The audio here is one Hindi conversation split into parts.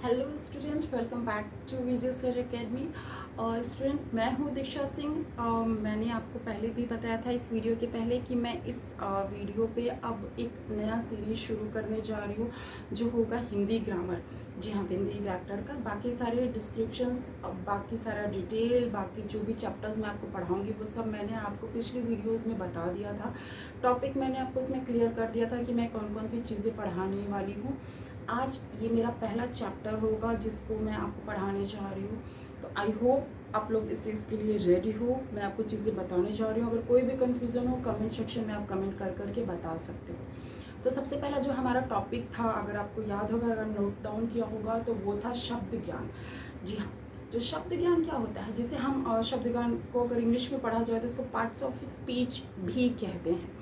Hello student, welcome back to Vijay sir academy. और स्टूडेंट, मैं हूँ दीक्षा सिंह। मैंने आपको पहले भी बताया था इस वीडियो के पहले कि मैं इस वीडियो पे अब एक नया सीरीज शुरू करने जा रही हूँ जो होगा हिंदी ग्रामर। जी हाँ, हिंदी व्याकरण का बाकी सारे डिस्क्रिप्शंस, बाकी सारा डिटेल, बाकी जो भी चैप्टर्स मैं आपको पढ़ाऊँगी वो सब मैंने आपको पिछली वीडियोज़ में बता दिया था। टॉपिक मैंने आपको उसमें क्लियर कर दिया था कि मैं कौन कौन सी चीज़ें पढ़ाने वाली हूँ। आज ये मेरा पहला चैप्टर होगा जिसको मैं आपको पढ़ाने जा रही हूँ। तो आई होप आप लोग इस चीज़ के लिए रेडी हो। मैं आपको चीज़ें बताने जा रही हूँ। अगर कोई भी कन्फ्यूज़न हो कमेंट सेक्शन में आप कमेंट कर करके बता सकते हो। तो सबसे पहला जो हमारा टॉपिक था, अगर आपको याद होगा, अगर नोट डाउन किया होगा, तो वो था शब्द ज्ञान। जी हाँ, जो शब्द ज्ञान क्या होता है, जिसे हम शब्द ज्ञान को अगर इंग्लिश में पढ़ा जाए तो इसको पार्ट्स ऑफ स्पीच भी कहते हैं।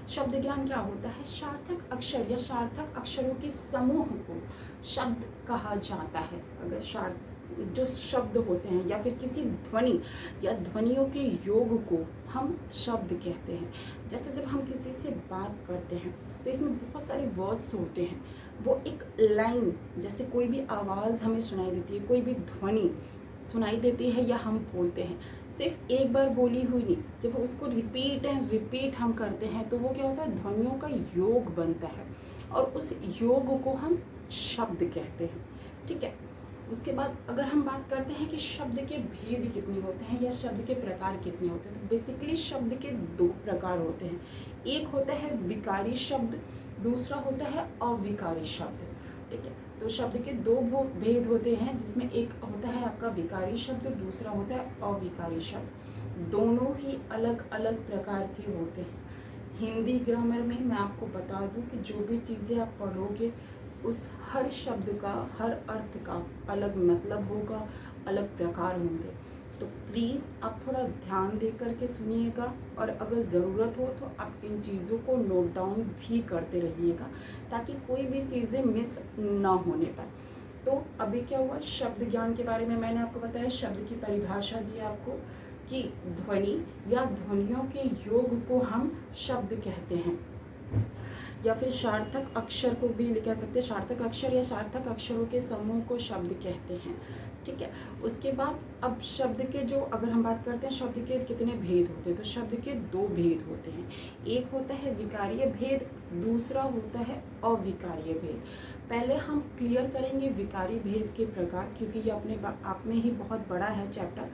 शब्द ज्ञान क्या होता है? सार्थक अक्षर या सार्थक अक्षरों के समूह को शब्द कहा जाता है। अगर जो शब्द होते हैं या फिर किसी ध्वनि या ध्वनियों के योग को हम शब्द कहते हैं। जैसे जब हम किसी से बात करते हैं तो इसमें बहुत सारे वर्ड्स होते हैं। वो एक लाइन, जैसे कोई भी आवाज़ हमें सुनाई देती है, कोई भी ध्वनि सुनाई देती है या हम बोलते हैं, सिर्फ एक बार बोली हुई नहीं, जब उसको रिपीट एंड रिपीट हम करते हैं तो वो क्या होता है, ध्वनियों का योग बनता है और उस योग को हम शब्द कहते हैं। ठीक है। उसके बाद अगर हम बात करते हैं कि शब्द के भेद कितने होते हैं या शब्द के प्रकार कितने होते हैं, तो बेसिकली शब्द के दो प्रकार होते हैं। एक होता है विकारी शब्द, दूसरा होता है अविकारी शब्द। ठीक है। तो शब्द के दो भेद होते हैं, जिसमें एक होता है आपका विकारी शब्द, दूसरा होता है अविकारी शब्द। दोनों ही अलग अलग प्रकार के होते हैं। हिंदी ग्रामर में मैं आपको बता दूं कि जो भी चीज़ें आप पढ़ोगे उस हर शब्द का, हर अर्थ का अलग मतलब होगा, अलग प्रकार होंगे। तो प्लीज़ आप थोड़ा ध्यान दे करके सुनिएगा और अगर ज़रूरत हो तो आप इन चीज़ों को नोट डाउन भी करते रहिएगा ताकि कोई भी चीज़ें मिस ना होने पाए। तो अभी क्या हुआ, शब्द ज्ञान के बारे में मैंने आपको बताया, शब्द की परिभाषा दी आपको कि ध्वनि या ध्वनियों के योग को हम शब्द कहते हैं, या फिर सार्थक अक्षर को भी कह सकते हैं। सार्थक अक्षर या सार्थक अक्षरों के समूह को शब्द कहते हैं। ठीक है। उसके बाद अब शब्द के जो, अगर हम बात करते हैं शब्द के कितने भेद होते हैं, तो शब्द के दो भेद होते हैं। एक होता है विकारीय भेद, दूसरा होता है अविकारीय भेद। पहले हम क्लियर करेंगे विकारी भेद के प्रकार, क्योंकि ये अपने आप में ही बहुत बड़ा है चैप्टर।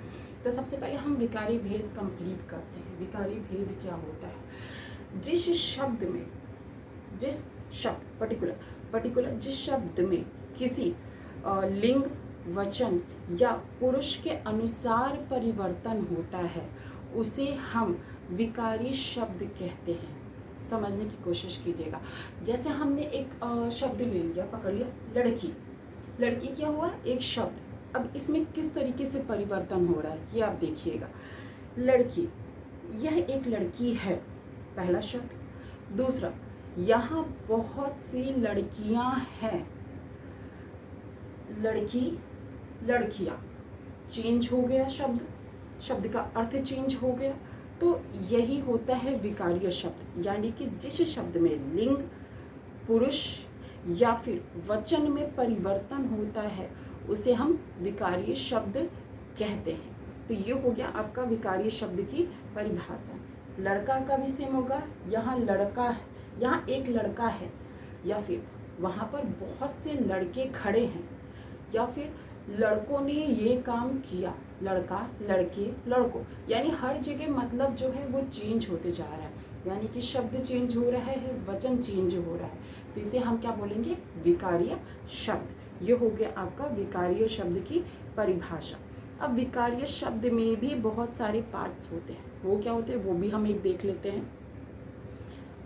तो सबसे पहले हम विकारी भेद कंप्लीट करते हैं। विकारी भेद क्या होता है? जिस शब्द में, जिस शब्द पर्टिकुलर जिस शब्द में किसी लिंग, वचन या पुरुष के अनुसार परिवर्तन होता है उसे हम विकारी शब्द कहते हैं। समझने की कोशिश कीजिएगा। जैसे हमने एक शब्द ले लिया, पकड़ लिया, लड़की। लड़की क्या हुआ? एक शब्द। अब इसमें किस तरीके से परिवर्तन हो रहा है ये आप देखिएगा। लड़की, यह एक लड़की है, पहला शब्द। दूसरा, यहाँ बहुत सी लड़कियां हैं। लड़की, लड़कियां, चेंज हो गया शब्द, शब्द का अर्थ चेंज हो गया। तो यही होता है विकारीय शब्द, यानी कि जिस शब्द में लिंग, पुरुष या फिर वचन में परिवर्तन होता है उसे हम विकारीय शब्द कहते हैं। तो ये हो गया आपका विकारीय शब्द की परिभाषा। लड़का का भी सेम होगा। यहाँ लड़का है, यहाँ एक लड़का है, या फिर वहाँ पर बहुत से लड़के खड़े हैं, या फिर लड़कों ने ये काम किया। लड़का, लड़के, लड़कों, यानी हर जगह मतलब जो है वो चेंज होते जा रहा है, यानी कि शब्द चेंज हो रहा है, वचन चेंज हो रहा है। तो इसे हम क्या बोलेंगे? विकारीय शब्द। ये हो गया आपका विकारीय शब्द की परिभाषा। अब विकारीय शब्द में भी बहुत सारे पार्ट्स होते हैं। वो क्या होते हैं वो भी हम एक देख लेते हैं।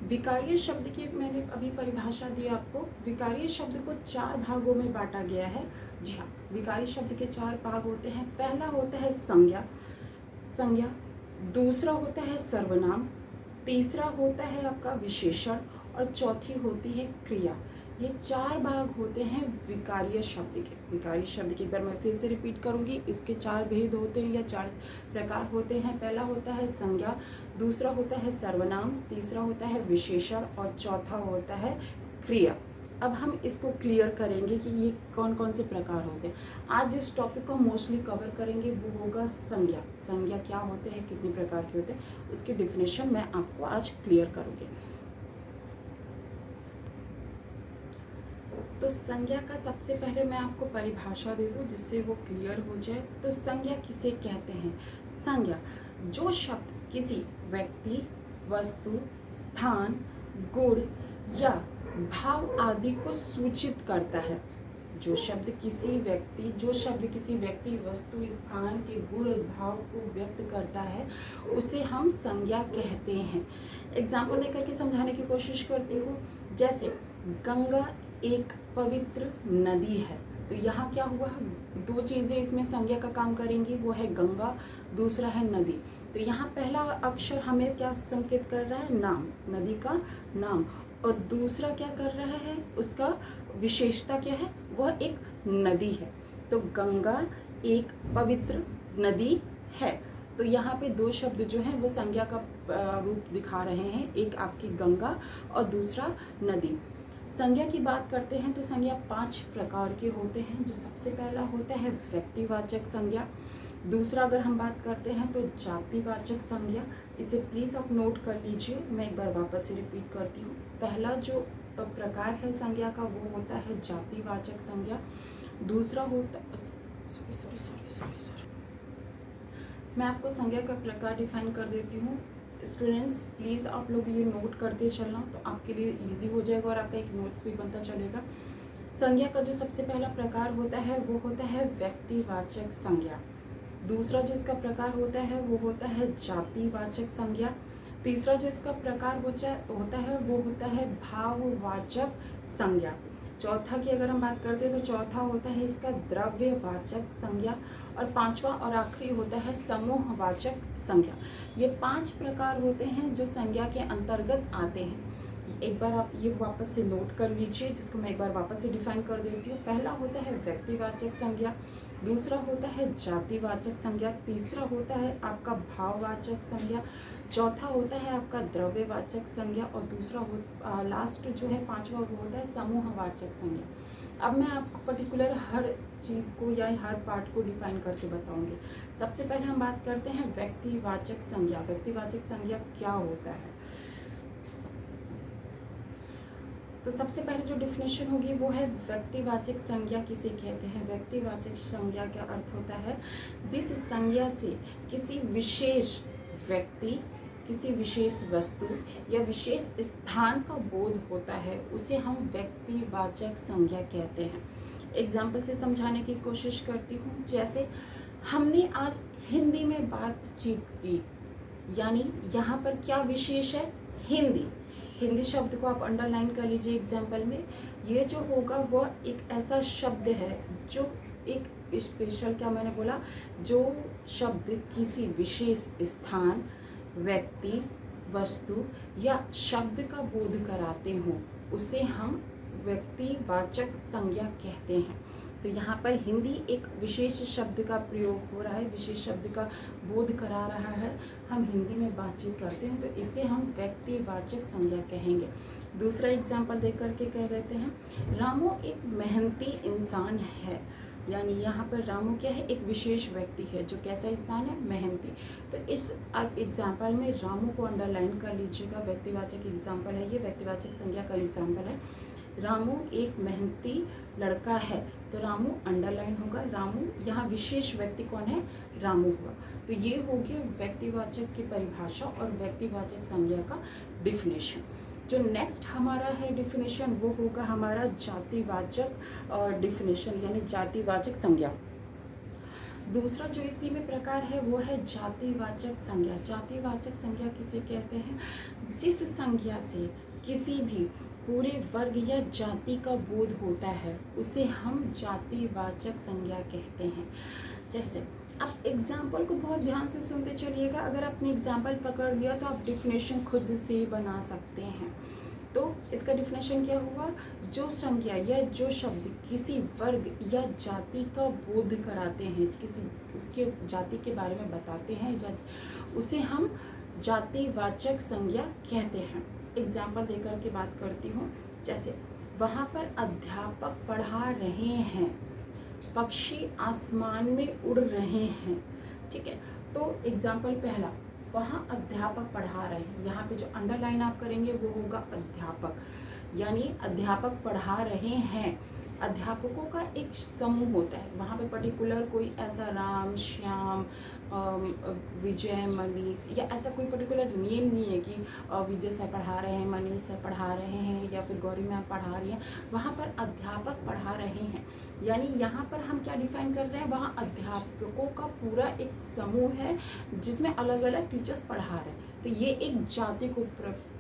विकारीय शब्द की मैंने अभी परिभाषा दी आपको। विकारीय शब्द को 4 भागों में बांटा गया है। जी हाँ, विकारीय शब्द के 4 भाग होते हैं। पहला होता है संज्ञा, संज्ञा। दूसरा होता है सर्वनाम, तीसरा होता है आपका विशेषण और चौथी होती है क्रिया। ये 4 भाग होते हैं विकारीय शब्द के। विकारीय शब्द की एक बार मैं फिर से रिपीट करूंगी। इसके 4 भेद होते हैं या 4 प्रकार होते हैं। पहला होता है संज्ञा, दूसरा होता है सर्वनाम, तीसरा होता है विशेषण और चौथा होता है क्रिया। अब हम इसको क्लियर करेंगे कि ये कौन कौन से प्रकार होते हैं। आज जिस टॉपिक को मोस्टली कवर करेंगे वो होगा संज्ञा। संज्ञा क्या होते हैं, कितने प्रकार के होते हैं, उसकी डिफिनेशन मैं आपको आज क्लियर करूँगी। तो संज्ञा का सबसे पहले मैं आपको परिभाषा दे दूं जिससे वो क्लियर हो जाए। तो संज्ञा किसे कहते हैं? संज्ञा जो शब्द किसी व्यक्ति, वस्तु, स्थान, गुण या भाव आदि को सूचित करता है। जो शब्द किसी व्यक्ति, वस्तु, स्थान के गुण भाव को व्यक्त करता है उसे हम संज्ञा कहते हैं। एग्जाम्पल देकर के समझाने की कोशिश करती हूँ। जैसे गंगा एक पवित्र नदी है, तो यहाँ क्या हुआ, दो चीज़ें इसमें संज्ञा का काम करेंगी, वो है गंगा, दूसरा है नदी। तो यहाँ पहला अक्षर हमें क्या संकेत कर रहा है? नाम, नदी का नाम। और दूसरा क्या कर रहा है, उसका विशेषता क्या है, वह एक नदी है। तो गंगा एक पवित्र नदी है। तो यहाँ पे दो शब्द जो हैं वो संज्ञा का रूप दिखा रहे हैं, एक आपकी गंगा और दूसरा नदी। संज्ञा की बात करते हैं तो संज्ञा 5 प्रकार के होते हैं। जो सबसे पहला होता है व्यक्तिवाचक संज्ञा। दूसरा अगर हम बात करते हैं तो जातिवाचक संज्ञा। इसे प्लीज़ आप नोट कर लीजिए, मैं एक बार वापस से रिपीट करती हूँ। पहला जो प्रकार है संज्ञा का वो होता है जातिवाचक संज्ञा। दूसरा होता मैं आपको संज्ञा का प्रकार डिफाइन कर देती हूँ। स्टूडेंट्स प्लीज़ आप लोग ये नोट करते चलना, तो आपके लिए इजी हो जाएगा और आपका एक नोट्स भी बनता चलेगा। संज्ञा का जो सबसे पहला प्रकार होता है वो होता है व्यक्तिवाचक संज्ञा। दूसरा जो इसका प्रकार होता है वो होता है जातिवाचक संज्ञा। तीसरा जो इसका प्रकार होता है वो होता है भाववाचक संज्ञा। चौथा की अगर हम बात करते हैं तो चौथा होता है इसका द्रव्यवाचक संज्ञा। और पांचवा और आखिरी होता है समूहवाचक संज्ञा। ये 5 प्रकार होते हैं जो संज्ञा के अंतर्गत आते हैं। एक बार आप ये वापस से नोट कर लीजिए, जिसको मैं एक बार वापस से डिफाइन कर देती हूँ। पहला होता है व्यक्तिवाचक संज्ञा, दूसरा होता है जातिवाचक संज्ञा, तीसरा होता है आपका भाववाचक संज्ञा, चौथा होता है आपका द्रव्यवाचक संज्ञा और दूसरा लास्ट जो है 5वां वो होता है समूहवाचक संज्ञा। अब मैं आपको पर्टिकुलर हर चीज़ को या हर पार्ट को डिफाइन करके बताऊंगी। सबसे पहले हम बात करते हैं व्यक्तिवाचक संज्ञा। व्यक्तिवाचक संज्ञा क्या होता है? तो सबसे पहले जो डिफिनेशन होगी वो है व्यक्तिवाचक संज्ञा किसे कहते हैं। व्यक्तिवाचक संज्ञा का अर्थ होता है जिस संज्ञा से किसी विशेष व्यक्ति, किसी विशेष वस्तु या विशेष स्थान का बोध होता है उसे हम व्यक्तिवाचक संज्ञा कहते हैं। एग्जाम्पल से समझाने की कोशिश करती हूँ। जैसे हमने आज हिंदी में बातचीत की, यानी यहाँ पर क्या विशेष है? हिंदी। हिंदी शब्द को आप अंडरलाइन कर लीजिए एग्जाम्पल में। ये जो होगा वह एक ऐसा शब्द है जो एक स्पेशल, क्या मैंने बोला, जो शब्द किसी विशेष स्थान, व्यक्ति, वस्तु या शब्द का बोध कराते हों उसे हम व्यक्तिवाचक संज्ञा कहते हैं। तो यहाँ पर हिंदी एक विशेष शब्द का प्रयोग हो रहा है, विशेष शब्द का बोध करा रहा है, हम हिंदी में बातचीत करते हैं तो इसे हम व्यक्तिवाचक संज्ञा कहेंगे। दूसरा एग्जाम्पल देख करके कह देते हैं रामू एक मेहनती इंसान है। यानी यहाँ पर रामू क्या है? एक विशेष व्यक्ति है जो कैसा स्थान है? मेहनती। तो इस आप एग्जाम्पल में रामू को अंडरलाइन कर लीजिएगा। व्यक्तिवाचक एग्जाम्पल है ये, व्यक्तिवाचक संज्ञा का एग्जाम्पल है। रामू एक मेहनती लड़का है तो रामू अंडरलाइन होगा। रामू यहाँ विशेष व्यक्ति कौन है? रामू हुआ। तो ये हो गया व्यक्तिवाचक की परिभाषा और व्यक्तिवाचक संज्ञा का डिफिनेशन। जो नेक्स्ट हमारा है डिफिनेशन वो होगा हमारा जातिवाचक डिफिनेशन, यानी जातिवाचक संज्ञा। दूसरा जो इसी में प्रकार है वो है जातिवाचक संज्ञा। जातिवाचक संज्ञा किसे कहते हैं? जिस संज्ञा से किसी भी पूरे वर्ग या जाति का बोध होता है उसे हम जातिवाचक संज्ञा कहते हैं। जैसे आप एग्जाम्पल को बहुत ध्यान से सुनते चलिएगा। अगर आपने एग्जाम्पल पकड़ लिया तो आप डिफिनेशन खुद से बना सकते हैं। तो इसका डिफिनेशन क्या हुआ? जो संज्ञा या जो शब्द किसी वर्ग या जाति का बोध कराते हैं, किसी उसके जाति के बारे में बताते हैं, उसे हम जातिवाचक संज्ञा कहते हैं। एग्जाम्पल देकर के बात करती हूँ। जैसे वहाँ पर अध्यापक पढ़ा रहे हैं, पक्षी आसमान में उड़ रहे हैं। ठीक है, तो एग्जाम्पल पहला, वहाँ अध्यापक पढ़ा रहे हैं, यहाँ पे जो अंडरलाइन आप करेंगे वो होगा अध्यापक, यानी अध्यापक पढ़ा रहे हैं। अध्यापकों का एक समूह होता है, वहाँ पे पर्टिकुलर कोई ऐसा राम, श्याम, विजय, मनीष या ऐसा कोई पर्टिकुलर नेम नहीं है कि विजय सर पढ़ा रहे हैं, मनीष सर पढ़ा रहे हैं या फिर गौरी मैम पढ़ा रही हैं। वहाँ पर अध्यापक पढ़ा रहे हैं, यानी यहाँ पर हम क्या डिफाइन कर रहे हैं, वहाँ अध्यापकों का पूरा एक समूह है जिसमें अलग अलग टीचर्स पढ़ा रहे हैं। तो ये एक जाति को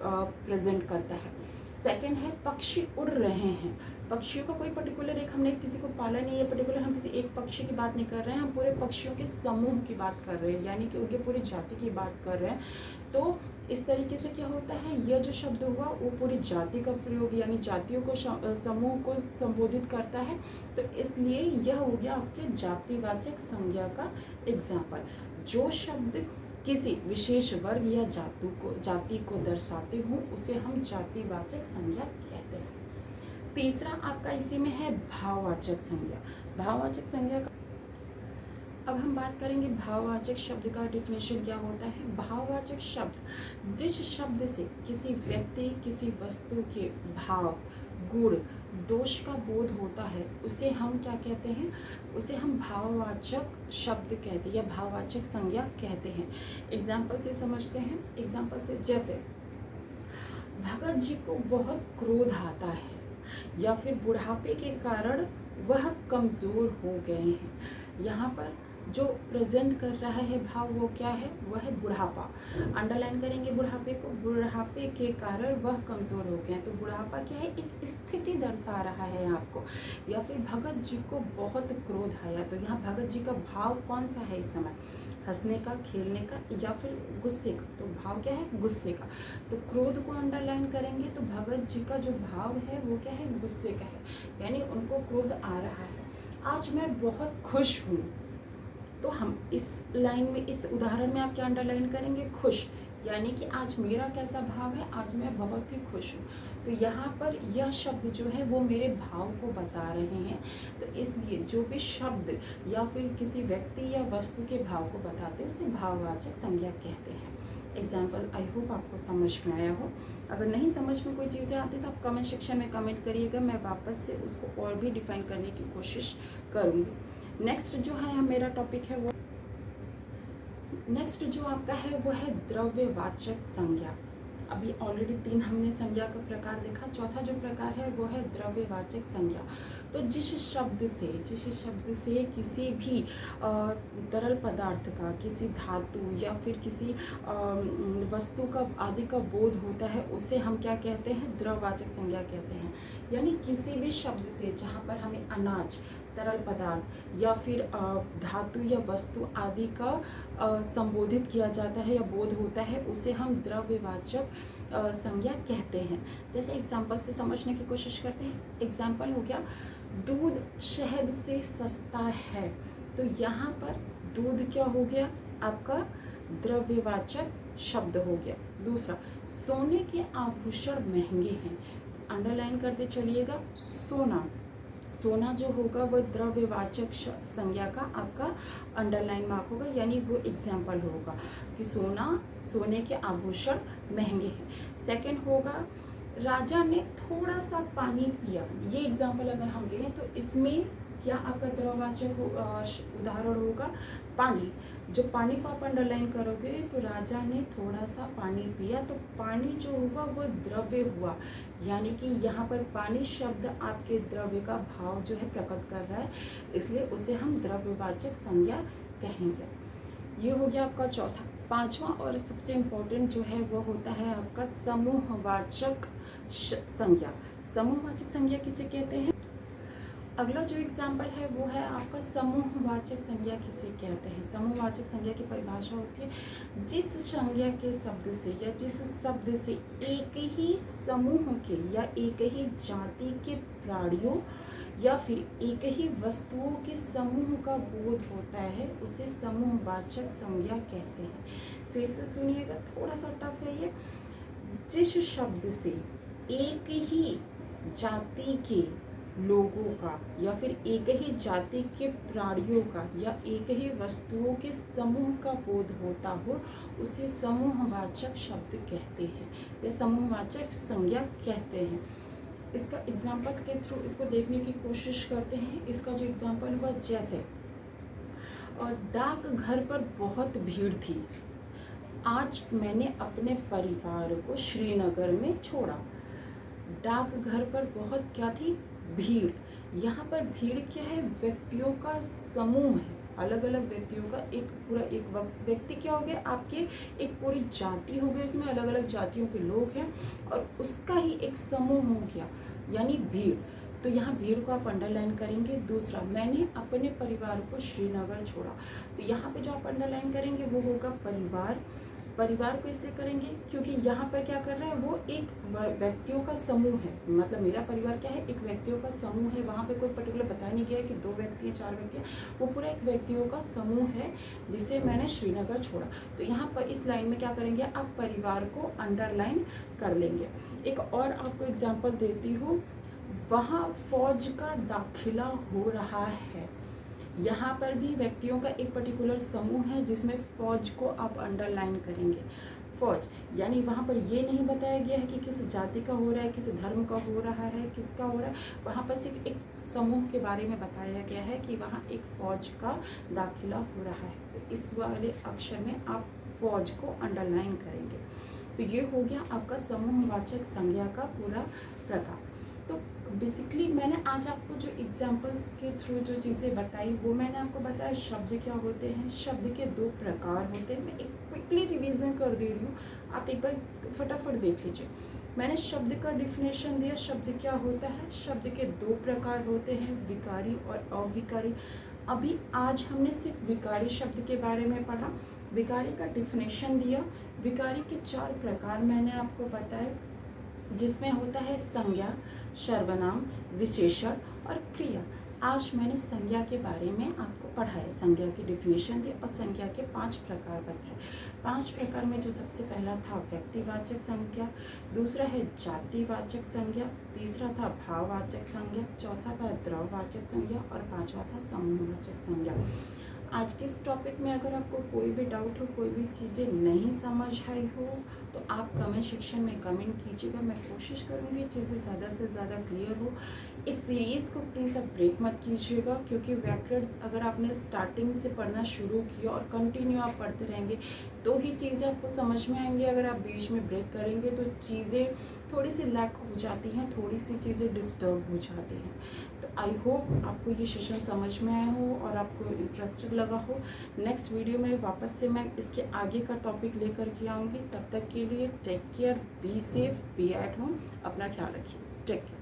प्रेजेंट करता है। सेकेंड है पक्षी उड़ रहे हैं। पक्षियों का कोई पर्टिकुलर एक, हमने किसी को पाला नहीं है पर्टिकुलर, हम किसी एक पक्षी की बात नहीं कर रहे हैं, हम पूरे पक्षियों के समूह की बात कर रहे हैं, यानी कि उनके पूरी जाति की बात कर रहे हैं। तो इस तरीके से क्या होता है, यह जो शब्द हुआ वो पूरी जाति का प्रयोग, यानी जातियों को, समूह को संबोधित करता है। तो इसलिए यह हो गया आपके जातिवाचक संज्ञा का एग्जाम्पल। जो शब्द किसी विशेष वर्ग या जाति को दर्शाते हो उसे हम जातिवाचक संज्ञा कहते हैं। तीसरा आपका इसी में है भाववाचक संज्ञा। भाववाचक संज्ञा का अब हम बात करेंगे भाववाचक शब्द का डेफिनेशन क्या होता है। भाववाचक शब्द जिस शब्द से किसी व्यक्ति, किसी वस्तु के भाव, गुण, दोष का बोध होता है उसे हम क्या कहते हैं, उसे हम भाववाचक शब्द कहते हैं या भाववाचक संज्ञा कहते हैं। एग्जाम्पल से समझते हैं। एग्जाम्पल से, जैसे भगत जी को बहुत क्रोध आता है या फिर बुढ़ापे के कारण वह कमज़ोर हो गए हैं। यहाँ पर जो प्रेजेंट कर रहा है भाव वो क्या है, वह है बुढ़ापा। अंडरलाइन करेंगे बुढ़ापे को, बुढ़ापे के कारण वह कमज़ोर हो गए हैं। तो बुढ़ापा क्या है, एक स्थिति दर्शा रहा है आपको। या फिर भगत जी को बहुत क्रोध आया, तो यहाँ भगत जी का भाव कौन सा है इस समय, हंसने का, खेलने का या फिर गुस्से का। तो भाव क्या है, गुस्से का। तो क्रोध को अंडरलाइन करेंगे तो भगत जी का जो भाव है वो क्या है, गुस्से का है, यानी उनको क्रोध आ रहा है। आज मैं बहुत खुश हूँ, तो हम इस लाइन में, इस उदाहरण में आप क्या अंडरलाइन करेंगे, खुश, यानी कि आज मेरा कैसा भाव है, आज मैं बहुत ही खुश हूँ। तो यहाँ पर यह शब्द जो है वो मेरे भाव को बता रहे हैं। तो इसलिए जो भी शब्द या फिर किसी व्यक्ति या वस्तु के भाव को बताते हैं उसे भाववाचक संज्ञा कहते हैं। एग्जाम्पल आई होप आपको समझ में आया हो। अगर नहीं समझ में कोई चीज़ें आती तो आप कमेंट सेक्शन में कमेंट करिएगा, मैं वापस से उसको और भी डिफाइन करने की कोशिश करूँगी। नेक्स्ट जो है मेरा टॉपिक है वो, नेक्स्ट जो आपका है वो है द्रव्यवाचक संज्ञा। अभी ऑलरेडी 3 हमने संज्ञा का प्रकार देखा, चौथा जो प्रकार है वो है द्रव्यवाचक संज्ञा। तो जिस शब्द से किसी भी तरल पदार्थ का, किसी धातु या फिर किसी वस्तु का आदि का बोध होता है उसे हम क्या कहते हैं, द्रव्यवाचक संज्ञा कहते हैं। यानी किसी भी शब्द से जहाँ पर हमें अनाज, तरल पदार्थ या फिर धातु या वस्तु आदि का संबोधित किया जाता है या बोध होता है उसे हम द्रव्यवाचक संज्ञा कहते हैं। जैसे एग्जाम्पल से समझने की कोशिश करते हैं। एग्जाम्पल हो गया, दूध शहद से सस्ता है। तो यहाँ पर दूध क्या हो गया, आपका द्रव्यवाचक शब्द हो गया। दूसरा, सोने के आभूषण महंगे हैं। अंडरलाइन करते चलिएगा, सोना जो होगा वो द्रव्यवाचक संज्ञा का आपका अंडरलाइन मार्क होगा, यानी वो एग्जाम्पल होगा कि सोने के आभूषण महंगे हैं। सेकंड होगा, राजा ने थोड़ा सा पानी पिया। ये एग्जाम्पल अगर हम लें तो इसमें क्या आपका द्रव्यवाचक उदाहरण होगा, पानी। जो पानी को आप अंडरलाइन करोगे तो राजा ने थोड़ा सा पानी पिया, तो पानी जो हुआ वो द्रव्य हुआ, यानी कि यहाँ पर पानी शब्द आपके द्रव्य का भाव जो है प्रकट कर रहा है, इसलिए उसे हम द्रव्यवाचक संज्ञा कहेंगे। ये हो गया आपका चौथा। पांचवा और सबसे इम्पोर्टेंट जो है वो होता है आपका समूहवाचक संज्ञा। समूहवाचक संज्ञा किसे कहते हैं? अगला जो एग्जाम्पल है वो है आपका समूहवाचक संज्ञा किसे कहते हैं। समूहवाचक संज्ञा की परिभाषा होती है, जिस संज्ञा के शब्द से या जिस शब्द से एक ही समूह के या एक ही जाति के प्राणियों या फिर एक ही वस्तुओं के समूह का बोध होता है उसे समूहवाचक संज्ञा कहते हैं। फिर से सुनिएगा, थोड़ा सा टफ है ये। जिस शब्द से एक ही जाति के लोगों का या फिर एक ही जाति के प्राणियों का या एक ही वस्तुओं के समूह का बोध होता हो उसे समूहवाचक शब्द कहते हैं या समूहवाचक संज्ञा कहते हैं। इसका एग्जाम्पल्स के थ्रू इसको देखने की कोशिश करते हैं। इसका जो एग्जाम्पल हुआ, जैसे और डाक घर पर बहुत भीड़ थी, आज मैंने अपने परिवार को श्रीनगर में छोड़ा। डाक घर पर बहुत क्या थी, भीड़। यहाँ पर भीड़ क्या है, व्यक्तियों का समूह है, अलग अलग व्यक्तियों का एक पूरा एक व्यक्ति क्या हो गया, आपके एक पूरी जाति हो गई, इसमें अलग अलग जातियों के लोग हैं और उसका ही एक समूह हो गया यानी भीड़। तो यहाँ भीड़ को आप अंडरलाइन करेंगे। दूसरा, मैंने अपने परिवार को श्रीनगर छोड़ा, तो यहाँ पे जो आप अंडरलाइन करेंगे वो होगा परिवार। परिवार को इसलिए करेंगे क्योंकि यहाँ पर क्या कर रहा है, वो एक व्यक्तियों का समूह है, मतलब मेरा परिवार क्या है, एक व्यक्तियों का समूह है। वहाँ पे कोई पर्टिकुलर बताया नहीं गया है कि 2 व्यक्ति हैं 4 व्यक्ति हैं, वो पूरा एक व्यक्तियों का समूह है जिसे मैंने श्रीनगर छोड़ा। तो यहाँ पर इस लाइन में क्या करेंगे, आप परिवार को अंडरलाइन कर लेंगे। एक और आपको एग्जाम्पल देती हूँ, वहाँ फौज का दाखिला हो रहा है। यहाँ पर भी व्यक्तियों का एक पर्टिकुलर समूह है जिसमें फौज को आप अंडरलाइन करेंगे। फौज यानी वहाँ पर ये नहीं बताया गया है कि किस जाति का हो रहा है, किस धर्म का हो रहा है, किसका हो रहा है, वहाँ पर सिर्फ एक समूह के बारे में बताया गया है कि वहाँ एक फौज का दाखिला हो रहा है। तो इस वाले अक्षर में आप फौज को अंडरलाइन करेंगे। तो ये हो गया आपका समूहवाचक संज्ञा का पूरा प्रकार। तो बेसिकली मैंने आज आपको जो एग्जाम्पल्स के थ्रू जो चीज़ें बताई वो मैंने आपको बताया शब्द क्या होते हैं। शब्द के 2 प्रकार होते हैं। मैं एक क्विकली रिवीजन कर दे रही हूँ, आप एक बार फटाफट देख लीजिए। मैंने शब्द का डिफिनेशन दिया, शब्द क्या होता है। शब्द के 2 प्रकार होते हैं, विकारी और अविकारी। अभी आज हमने सिर्फ विकारी शब्द के बारे में पढ़ा, विकारी का डिफिनेशन दिया। विकारी के 4 प्रकार मैंने आपको बताए, जिसमें होता है संज्ञा, सर्वनाम, विशेषण और क्रिया। आज मैंने संज्ञा के बारे में आपको पढ़ाया, संज्ञा की डिफिनेशन दी और संज्ञा के 5 प्रकार बताए। 5 प्रकार में जो सबसे पहला था व्यक्तिवाचक संज्ञा, दूसरा है जातिवाचक संज्ञा, तीसरा था भाववाचक संज्ञा, चौथा था द्रव्यवाचक संज्ञा और 5वां था समूहवाचक संज्ञा। आज के इस टॉपिक में अगर आपको कोई भी डाउट हो, कोई भी चीज़ें नहीं समझ आई हो तो आप कमेंट सेक्शन में कमेंट कीजिएगा। मैं कोशिश करूँगी चीज़ें ज़्यादा से ज़्यादा क्लियर हो। इस सीरीज़ को प्लीज़ आप ब्रेक मत कीजिएगा, क्योंकि व्याकरण अगर आपने स्टार्टिंग से पढ़ना शुरू किया और कंटिन्यू आप पढ़ते रहेंगे तो ही चीज़ें आपको समझ में आएंगी। अगर आप बीच में ब्रेक करेंगे तो चीज़ें थोड़ी सी लैक हो जाती हैं, थोड़ी सी चीज़ें डिस्टर्ब हो जाती हैं। तो आई होप आपको ये सेशन समझ में आया हो और आपको इंटरेस्टेड लगा हो। नेक्स्ट वीडियो में वापस से मैं इसके आगे का टॉपिक लेकर के आऊँगी। तब तक के लिए take care, be safe, be at home, अपना ख्याल रखिए। Take care.